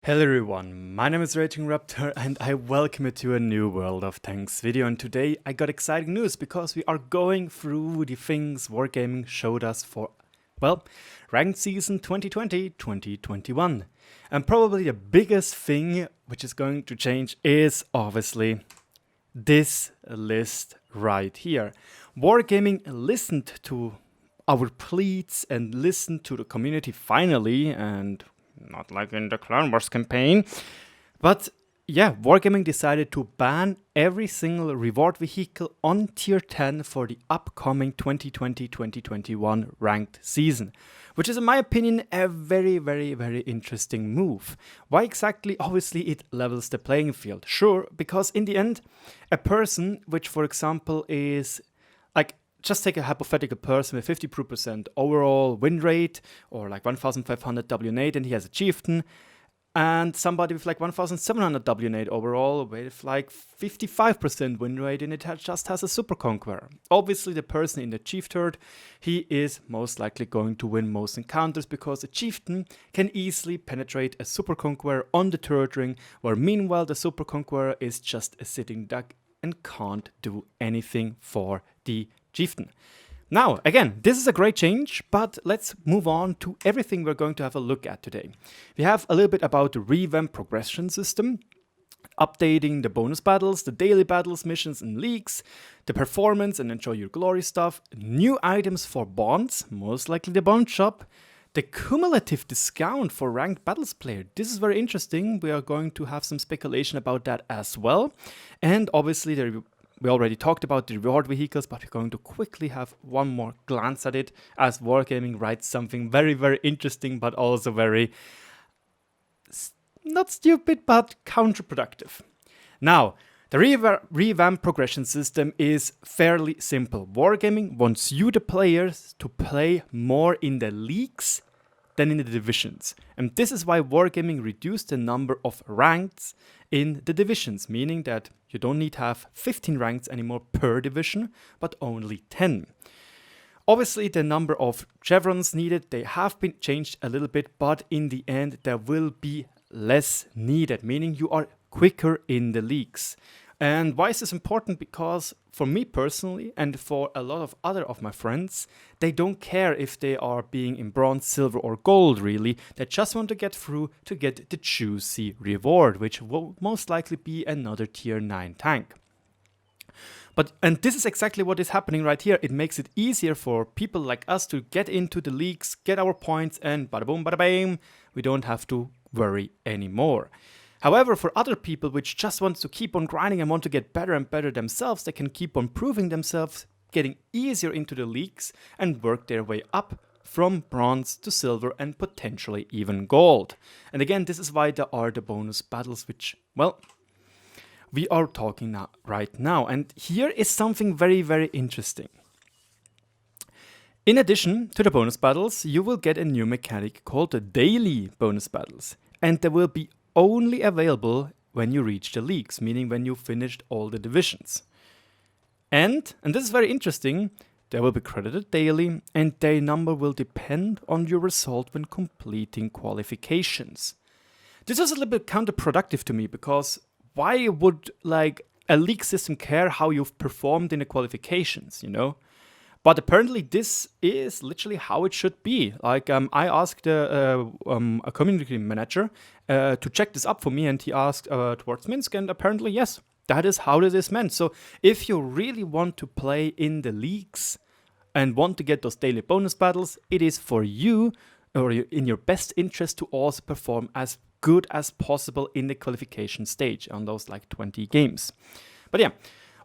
Hello everyone, my name is RagingRaptor and I welcome you to a new World of Tanks video, and today I got exciting news because we are going through the things Wargaming showed us for, well, ranked season 2020-2021. And probably the biggest thing which is going to change is obviously this list right here. Wargaming listened to our pleas and listened to the community finally, and not like in the Clone Wars campaign. But yeah, Wargaming decided to ban every single reward vehicle on tier 10 for the upcoming 2020-2021 ranked season. Which is, in my opinion, a very interesting move. Why exactly? Obviously, it levels the playing field. Sure, because in the end, a person which, for example, is like, just take a hypothetical person with 50% overall win rate, or like 1500 WN8, and he has a Chieftain, and somebody with like 1700 WN8 overall with like 55% win rate, and it just has a Super Conqueror. Obviously, the person in the Chief turret, he is most likely going to win most encounters because a Chieftain can easily penetrate a Super Conqueror on the turret ring, where meanwhile the Super Conqueror is just a sitting duck and can't do anything for the Chieftain. Now, again, this is a great change, but let's move on to everything we're going to have a look at today. We have a little bit about the revamped progression system, updating the bonus battles, the daily battles, missions and leagues, the performance and enjoy your glory stuff, new items for bonds, most likely the bond shop, the cumulative discount for ranked battles player. This is very interesting. We are going to have some speculation about that as well. And obviously we already talked about the reward vehicles, but we're going to quickly have one more glance at it as Wargaming writes something very interesting, but also very, not stupid, but counterproductive. Now, the revamped progression system is fairly simple. Wargaming wants you, the players, to play more in the leagues than in the divisions. And this is why Wargaming reduced the number of ranks in the divisions, meaning that you don't need to have 15 ranks anymore per division, but only 10. Obviously, the number of chevrons needed, they have been changed a little bit, but in the end, there will be less needed, meaning you are quicker in the leagues. And why is this important? Because for me personally, and for a lot of other of my friends, they don't care if they are being in bronze, silver or gold really. They just want to get through to get the juicy reward, which will most likely be another tier 9 tank. And this is exactly what is happening right here. It makes it easier for people like us to get into the leagues, get our points, and bada boom, bada bam, we don't have to worry anymore. However, for other people which just want to keep on grinding and want to get better and better themselves, they can keep on proving themselves, getting easier into the leagues and work their way up from bronze to silver and potentially even gold. And again, this is why there are the bonus battles which, well, we are talking right now. And here is something very interesting. In addition to the bonus battles, you will get a new mechanic called the daily bonus battles. And there will be only available when you reach the leagues, meaning when you finished all the divisions. And this is very interesting, they will be credited daily, and their number will depend on your result when completing qualifications. This is a little bit counterproductive to me, because why would like a league system care how you've performed in the qualifications, you know? But apparently this is literally how it should be. Like I asked a community manager to check this up for me, and he asked towards Minsk, and apparently yes, that is how it is meant. So if you really want to play in the leagues and want to get those daily bonus battles, it is for you, or in your best interest, to also perform as good as possible in the qualification stage on those like 20 games. But yeah.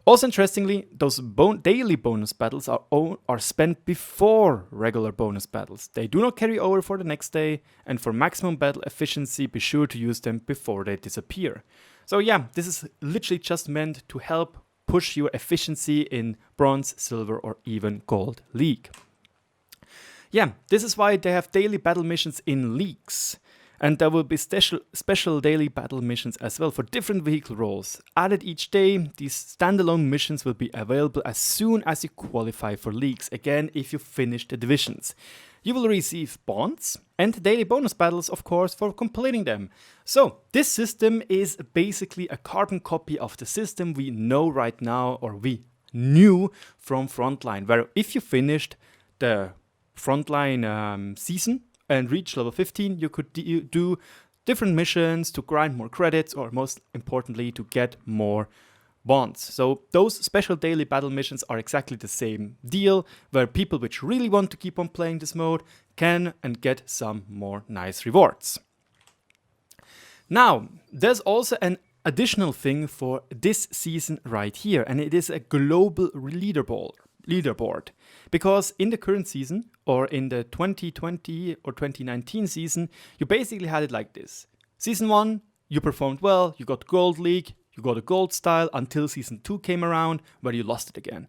Also interestingly, those daily bonus battles are spent before regular bonus battles. They do not carry over for the next day, and for maximum battle efficiency, be sure to use them before they disappear. So yeah, this is literally just meant to help push your efficiency in bronze, silver or even gold league. Yeah, this is why they have daily battle missions in leagues. And there will be special daily battle missions as well for different vehicle roles. Added each day, these standalone missions will be available as soon as you qualify for leagues. Again, if you finish the divisions. you will receive bonds and daily bonus battles, of course, for completing them. So this system is basically a carbon copy of the system we know right now, or we knew from Frontline, where if you finished the Frontline season and reached level 15, you could do different missions to grind more credits, or most importantly, to get more bonds. So those special daily battle missions are exactly the same deal, where people which really want to keep on playing this mode can and get some more nice rewards. Now, there's also an additional thing for this season right here, and it is a global leaderboard. Because in the current season, or in the 2020 or 2019 season, you basically had it like this. Season 1, you performed well, you got Gold League, you got a gold style until Season 2 came around, where you lost it again.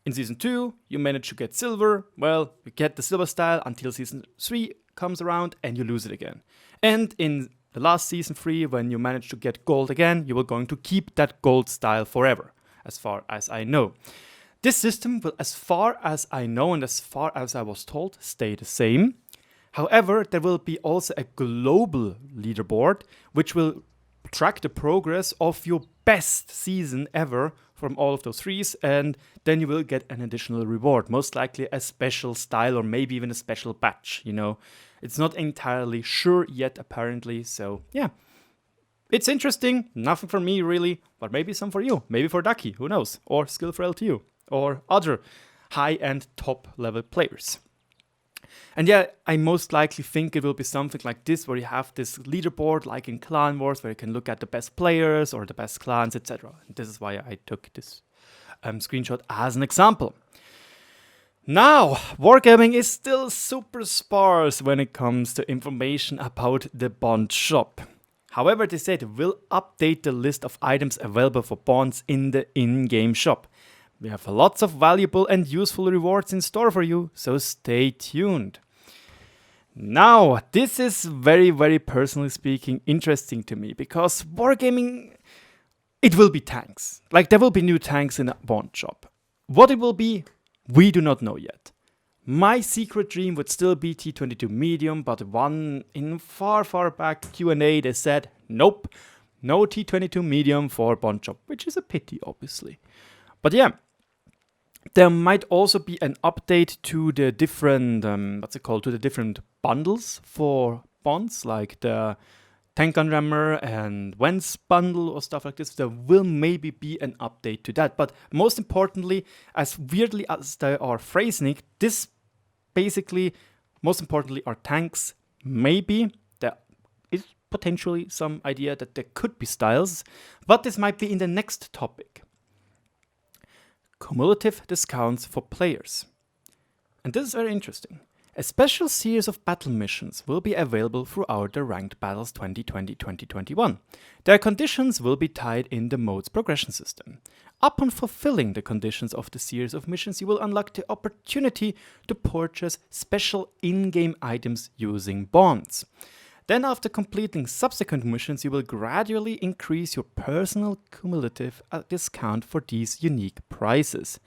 In Season 2, you managed to get silver, well, you get the silver style until Season 3 comes around and you lose it again. And in the last Season 3, when you manage to get gold again, you were going to keep that gold style forever, as far as I know. This system will, as far as I know and as far as I was told, stay the same. However, there will be also a global leaderboard, which will track the progress of your best season ever from all of those threes, and then you will get an additional reward, most likely a special style or maybe even a special batch, you know. It's not entirely sure yet, apparently, so yeah. It's interesting, nothing for me really, but maybe some for you, maybe for Ducky, who knows, or Skill for LTU, or other high-end top-level players. And yeah, I most likely think it will be something like this, where you have this leaderboard like in Clan Wars, where you can look at the best players or the best clans, etc. This is why I took this screenshot as an example. Now, wargaming is still super sparse when it comes to information about the bond shop. However, they said we'll update the list of items available for bonds in the in-game shop. We have lots of valuable and useful rewards in store for you, so stay tuned. Now, this is very, very personally speaking interesting to me, because wargaming, it will be tanks. Like, there will be new tanks in a bond shop. What it will be, we do not know yet. My secret dream would still be T22 medium, but in far back Q&A they said, nope, no T22 medium for bond shop, which is a pity, obviously. But yeah, there might also be an update to the different, to the different bundles for bonds, like the Tank Gun Rammer and Wentz bundle or stuff like this. There will maybe be an update to that. But most importantly, as weirdly as they are phrasing it, this basically, most importantly, are tanks. Maybe there is potentially some idea that there could be styles, but this might be in the next topic. Cumulative discounts for players. And this is very interesting. A special series of battle missions will be available throughout the Ranked Battles 2020-2021. Their conditions will be tied in the mode's progression system. Upon fulfilling the conditions of the series of missions, you will unlock the opportunity to purchase special in-game items using bonds. Then, after completing subsequent missions, you will gradually increase your personal cumulative discount for these unique prizes.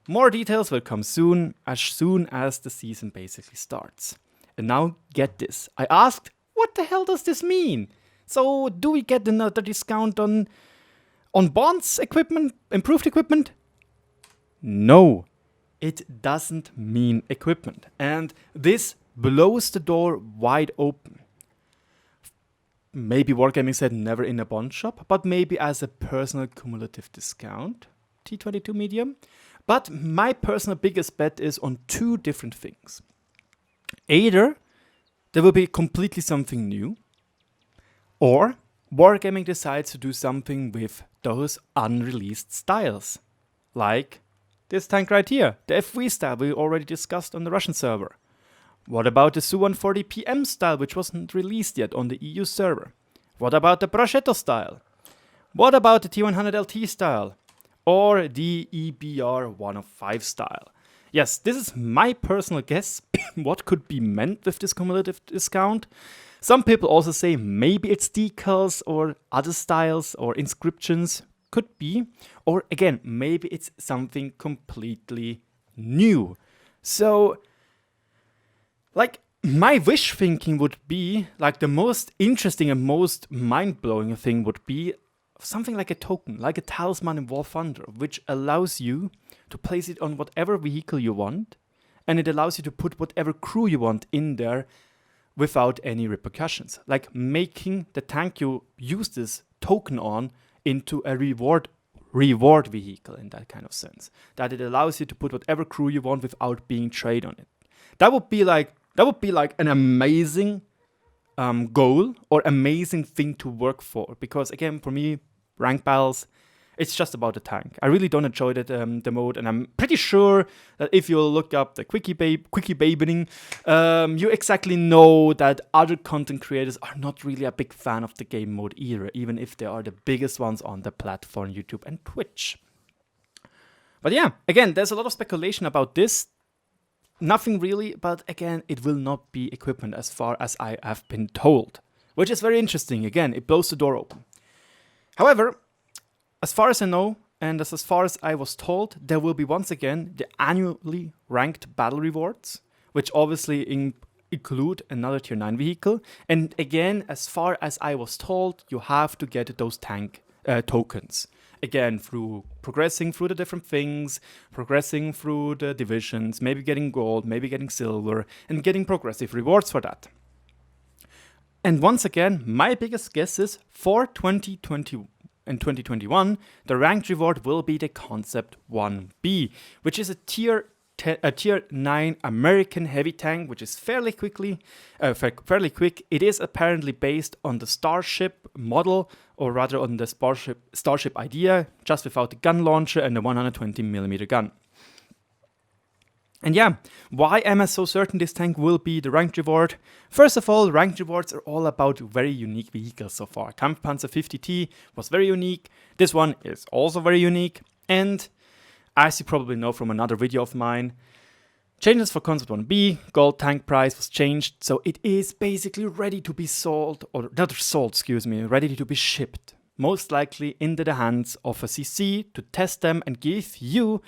More details will come soon as the season basically starts. And now get this. I asked, what the hell does this mean? So, do we get another discount on bonds equipment, improved equipment? No, it doesn't mean equipment. And this blows the door wide open. Maybe Wargaming said never in a bond shop, but maybe as a personal cumulative discount, T22 medium. But my personal biggest bet is on two different things. Either there will be completely something new, or Wargaming decides to do something with those unreleased styles. Like this tank right here, the FV style we already discussed on the Russian server. What about the Su-140 PM style, which wasn't released yet on the EU server? What about the Brachetto style? What about the T100 LT style? Or the EBR 105 style? Yes, this is my personal guess what could be meant with this cumulative discount. Some people also say maybe it's decals or other styles or inscriptions. Could be. Or again, maybe it's something completely new. So Like, my wish thinking would be, like, the most interesting and most mind-blowing thing would be something like a token, like a talisman in War Thunder, which allows you to place it on whatever vehicle you want, and it allows you to put whatever crew you want in there without any repercussions. Like making the tank you use this token on into a reward vehicle in that kind of sense. That it allows you to put whatever crew you want without being traded on it. That would be like an amazing goal or amazing thing to work for. Because again, for me, rank battles, it's just about the tank. I really don't enjoy the mode, and I'm pretty sure that if you look up the quickie babening, you exactly know that other content creators are not really a big fan of the game mode either, even if they are the biggest ones on the platform, YouTube and Twitch. But yeah, again, there's a lot of speculation about this. Nothing really, but again, it will not be equipment as far as I have been told, which is very interesting. Again, it blows the door open. However, as far as I know, and as far as I was told, there will be once again the annually ranked battle rewards, which obviously include another tier 9 vehicle. And again, as far as I was told, you have to get those tank tokens. Again, through progressing through the different things, progressing through the divisions, maybe getting gold, maybe getting silver, and getting progressive rewards for that. And once again, my biggest guess is for 2020 and 2021, the ranked reward will be the Concept 1B, which is a tier 9 American heavy tank, which is fairly quick. It is apparently based on the Starship model, or rather on the Starship idea, just without the gun launcher and the 120mm gun. And yeah, why am I so certain this tank will be the ranked reward? First of all, ranked rewards are all about very unique vehicles so far. Kampfpanzer 50T was very unique. This one is also very unique. And as you probably know from another video of mine, changes for Concept 1B, gold tank price was changed. So it is basically ready to be ready to be shipped. Most likely into the hands of a CC to test them and give you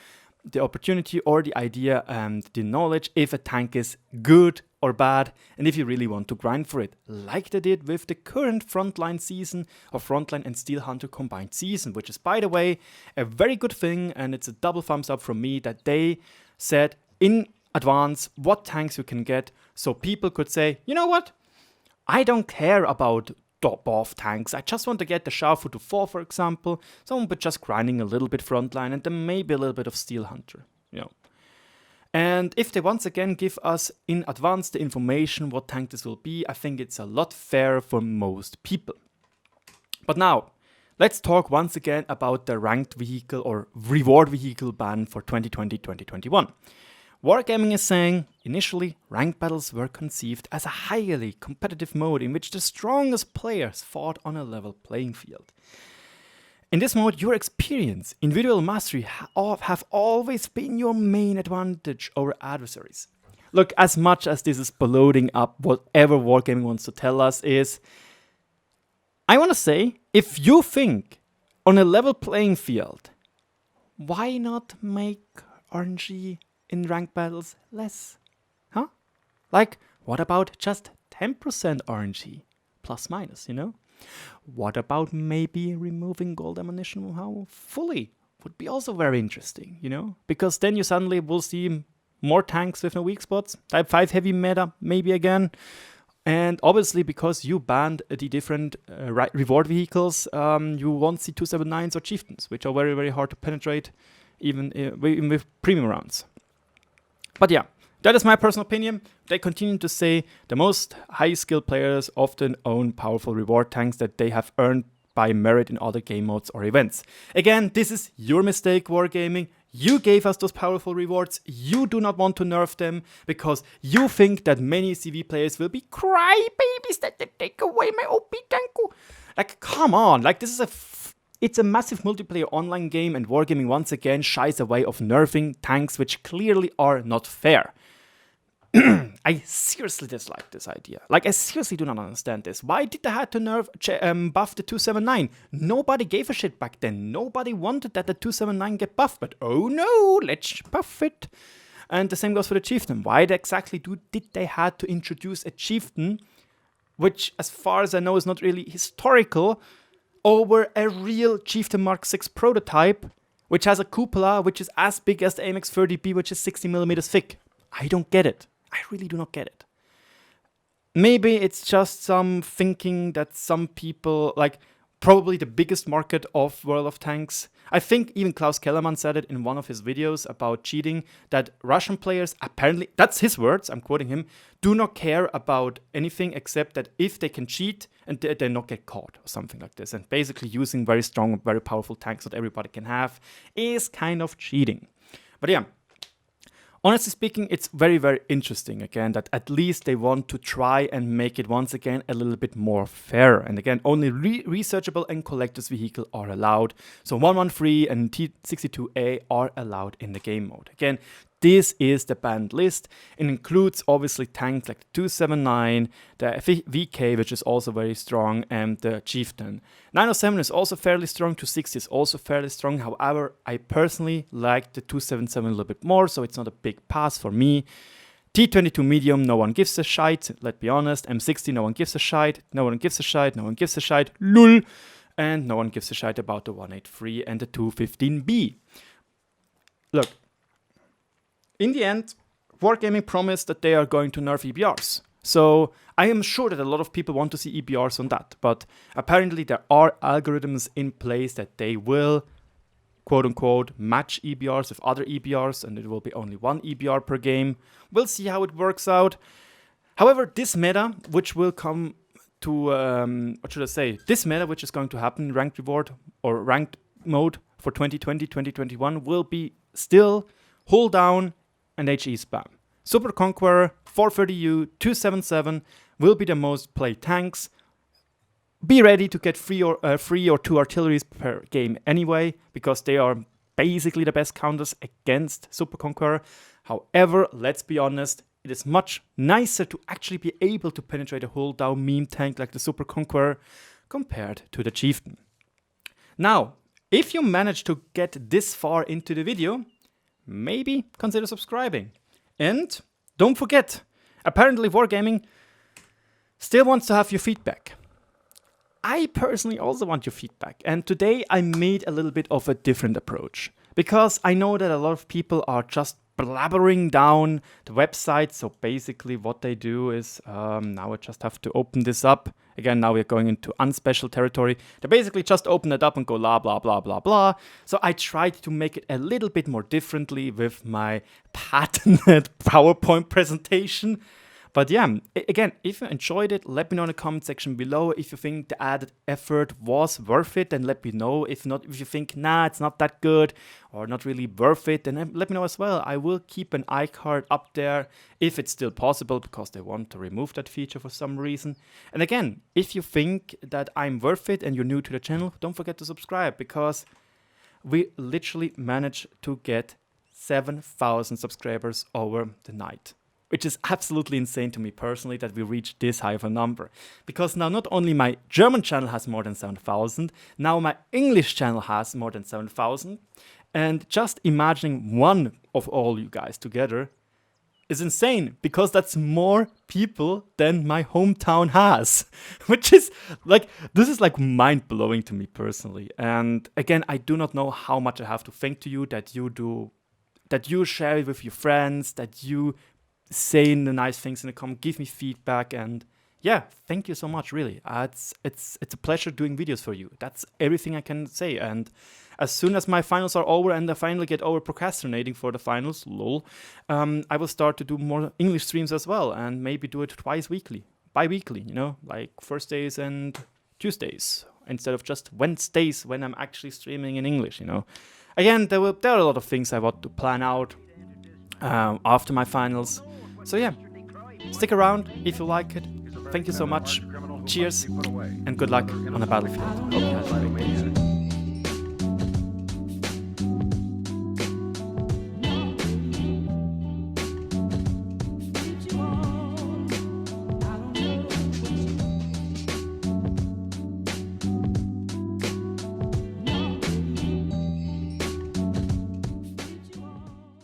the opportunity or the idea and the knowledge if a tank is good or bad, and if you really want to grind for it, like they did with the current Frontline season, or Frontline and Steel Hunter combined season, which is, by the way, a very good thing, and it's a double thumbs up from me that they said in advance what tanks you can get, so people could say, you know what, I don't care about top-off tanks. I just want to get the Shaofu to 4, for example, someone but just grinding a little bit Frontline and then maybe a little bit of Steel Hunter, you know. And if they once again give us in advance the information what tank this will be, I think it's a lot fairer for most people. But now, let's talk once again about the ranked vehicle or reward vehicle ban for 2020-2021. Wargaming is saying, initially, ranked battles were conceived as a highly competitive mode in which the strongest players fought on a level playing field. In this mode, your experience, individual mastery have always been your main advantage over adversaries. Look, as much as this is bloating up whatever Wargaming wants to tell us is, I want to say, if you think on a level playing field, why not make RNG in ranked battles less? Huh? Like, what about just 10% RNG? Plus minus, you know? What about maybe removing gold ammunition fully? Would be also very interesting, you know? Because then you suddenly will see more tanks with no weak spots. Type 5 heavy meta, maybe again. And obviously, because you banned the different reward vehicles, you won't see 279s or Chieftains, which are very, very hard to penetrate, even with premium rounds. But yeah, that is my personal opinion. They continue to say the most high-skilled players often own powerful reward tanks that they have earned by merit in other game modes or events. Again, this is your mistake, Wargaming. You gave us those powerful rewards. You do not want to nerf them because you think that many CV players will be crybabies that they take away my OP tank. Like, come on. Like, this is it's a massive multiplayer online game, and Wargaming once again shies away of nerfing tanks which clearly are not fair. I seriously dislike this idea. Like, I seriously do not understand this. Why did they have to buff the 279? Nobody gave a shit back then. Nobody wanted that the 279 get buffed, but oh no, let's buff it. And the same goes for the Chieftain. Why exactly did they had to introduce a Chieftain, which as far as I know is not really historical, over a real Chieftain Mark 6 prototype, which has a cupola which is as big as the AMX30B, which is 60mm thick? I don't get it. I really do not get it. Maybe it's just some thinking that some people, like probably the biggest market of World of Tanks. I think even Klaus Kellermann said it in one of his videos about cheating, that Russian players apparently, that's his words, I'm quoting him, do not care about anything except that if they can cheat and they not get caught or something like this. And basically using very strong, very powerful tanks that everybody can have is kind of cheating. But yeah. Honestly speaking, it's very, very interesting, again, that at least they want to try and make it once again a little bit more fair. And again, only researchable and collector's vehicle are allowed. So 113 and T62A are allowed in the game mode. Again, this is the banned list. It includes obviously tanks like the 279, the VK, which is also very strong, and the Chieftain. 907 is also fairly strong, 260 is also fairly strong. However, I personally like the 277 a little bit more, so it's not a big pass for me. T22 medium, no one gives a shite, let's be honest. M60, no one gives a shite, no one gives a shite, no one gives a shite, lul. And no one gives a shite about the 183 and the 215B. Look. In the end, Wargaming promised that they are going to nerf EBRs. So I am sure that a lot of people want to see EBRs on that. But apparently there are algorithms in place that they will, quote unquote, match EBRs with other EBRs. And it will be only one EBR per game. We'll see how it works out. However, this meta, which will come to, this meta, which is going to happen in ranked reward or ranked mode for 2020, 2021 will be still hold down and HE spam. Super Conqueror, 430U, 277 will be the most played tanks. Be ready to get 3 or 2 artilleries per game anyway, because they are basically the best counters against Super Conqueror. However, let's be honest, it is much nicer to actually be able to penetrate a hold down meme tank like the Super Conqueror compared to the Chieftain. Now, if you manage to get this far into the video, maybe consider subscribing. And don't forget, apparently Wargaming still wants to have your feedback. I personally also want your feedback. And today I made a little bit of a different approach. Because I know that a lot of people are just blabbering down the website. So basically what they do is, now I just have to open this up. Again, now we're going into unspecial territory. They basically just open it up and go blah, blah, blah, blah, blah. So I tried to make it a little bit more differently with my patented PowerPoint presentation. But yeah, again, if you enjoyed it, let me know in the comment section below. If you think the added effort was worth it, then let me know. If not, if you think, nah, it's not that good or not really worth it, then let me know as well. I will keep an iCard up there if it's still possible, because they want to remove that feature for some reason. And again, if you think that I'm worth it and you're new to the channel, don't forget to subscribe, because we literally managed to get 7,000 subscribers over the night. Which is absolutely insane to me personally that we reached this high of a number. Because now not only my German channel has more than 7,000, now my English channel has more than 7,000. And just imagining one of all you guys together is insane, because that's more people than my hometown has. Which is like, this is like mind-blowing to me personally. And again, I do not know how much I have to thank to you that you share it with your friends, that you saying the nice things in the comment, give me feedback, and yeah, thank you so much, really. It's a pleasure doing videos for you. That's everything I can say. And as soon as my finals are over and I finally get over procrastinating for the finals, lol, I will start to do more English streams as well, and maybe do it bi-weekly, you know, like Thursdays and Tuesdays instead of just Wednesdays when I'm actually streaming in English, you know. Again, there are a lot of things I want to plan out after my finals. So yeah, stick around if you like it. Thank you so much. Cheers and good luck on the battlefield. Hope you have a great day.